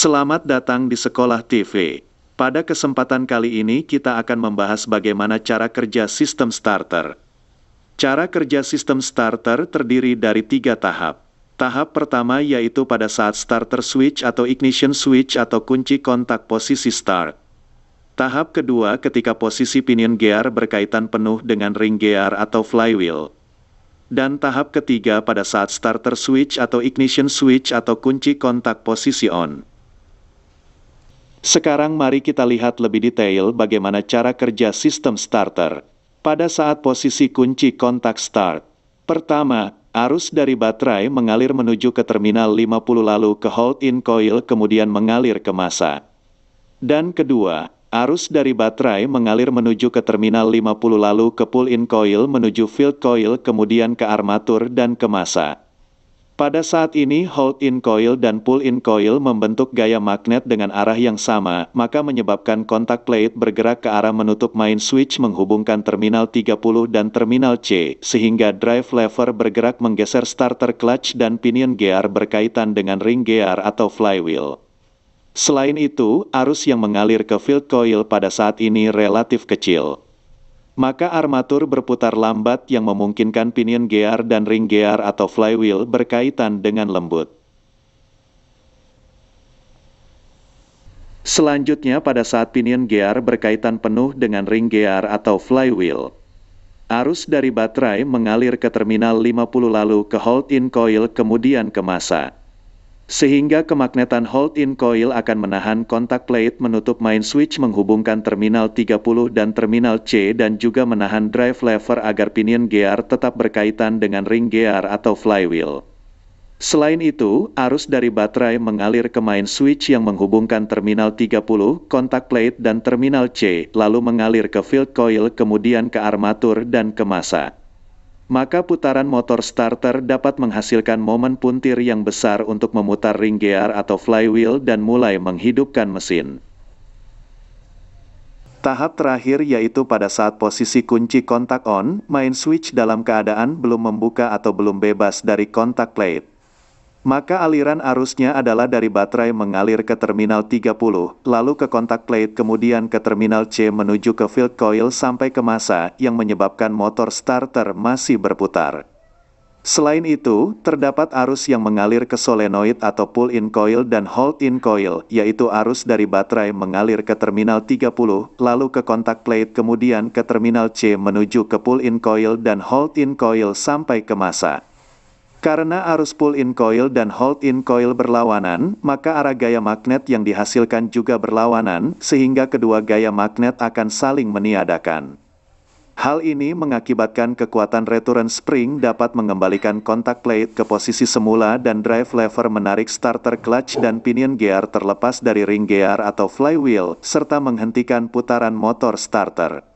Selamat datang di Sekolah TV. Pada kesempatan kali ini kita akan membahas bagaimana cara kerja sistem starter. Cara kerja sistem starter terdiri dari 3 tahap. Tahap pertama yaitu pada saat starter switch atau ignition switch atau kunci kontak posisi start. Tahap kedua ketika posisi pinion gear berkaitan penuh dengan ring gear atau flywheel. Dan tahap ketiga pada saat starter switch atau ignition switch atau kunci kontak posisi on. Sekarang mari kita lihat lebih detail bagaimana cara kerja sistem starter. Pada saat posisi kunci kontak start. Pertama, arus dari baterai mengalir menuju ke terminal 50 lalu ke hold-in coil kemudian mengalir ke massa. Dan kedua, arus dari baterai mengalir menuju ke terminal 50 lalu ke pull-in coil menuju field coil kemudian ke armatur dan ke massa. Pada saat ini hold-in coil dan pull-in coil membentuk gaya magnet dengan arah yang sama, maka menyebabkan kontak plate bergerak ke arah menutup main switch menghubungkan terminal 30 dan terminal C, sehingga drive lever bergerak menggeser starter clutch dan pinion gear berkaitan dengan ring gear atau flywheel. Selain itu, arus yang mengalir ke field coil pada saat ini relatif kecil. Maka armatur berputar lambat yang memungkinkan pinion gear dan ring gear atau flywheel berkaitan dengan lembut. Selanjutnya pada saat pinion gear berkaitan penuh dengan ring gear atau flywheel. Arus dari baterai mengalir ke terminal 50 lalu ke hold-in coil kemudian ke massa. Sehingga kemagnetan hold-in coil akan menahan kontak plate menutup main switch menghubungkan terminal 30 dan terminal C dan juga menahan drive lever agar pinion gear tetap berkaitan dengan ring gear atau flywheel. Selain itu, arus dari baterai mengalir ke main switch yang menghubungkan terminal 30, kontak plate dan terminal C, lalu mengalir ke field coil kemudian ke armatur dan ke massa. Maka putaran motor starter dapat menghasilkan momen puntir yang besar untuk memutar ring gear atau flywheel dan mulai menghidupkan mesin. Tahap terakhir yaitu pada saat posisi kunci kontak on, main switch dalam keadaan belum membuka atau belum bebas dari kontak plate. Maka aliran arusnya adalah dari baterai mengalir ke terminal 30, lalu ke kontak plate kemudian ke terminal C menuju ke field coil sampai ke massa yang menyebabkan motor starter masih berputar. Selain itu, terdapat arus yang mengalir ke solenoid atau pull-in coil dan hold-in coil, yaitu arus dari baterai mengalir ke terminal 30, lalu ke kontak plate kemudian ke terminal C menuju ke pull-in coil dan hold-in coil sampai ke massa. Karena arus pull-in coil dan hold-in coil berlawanan, maka arah gaya magnet yang dihasilkan juga berlawanan, sehingga kedua gaya magnet akan saling meniadakan. Hal ini mengakibatkan kekuatan return spring dapat mengembalikan kontak plate ke posisi semula dan drive lever menarik starter clutch dan pinion gear terlepas dari ring gear atau flywheel, serta menghentikan putaran motor starter.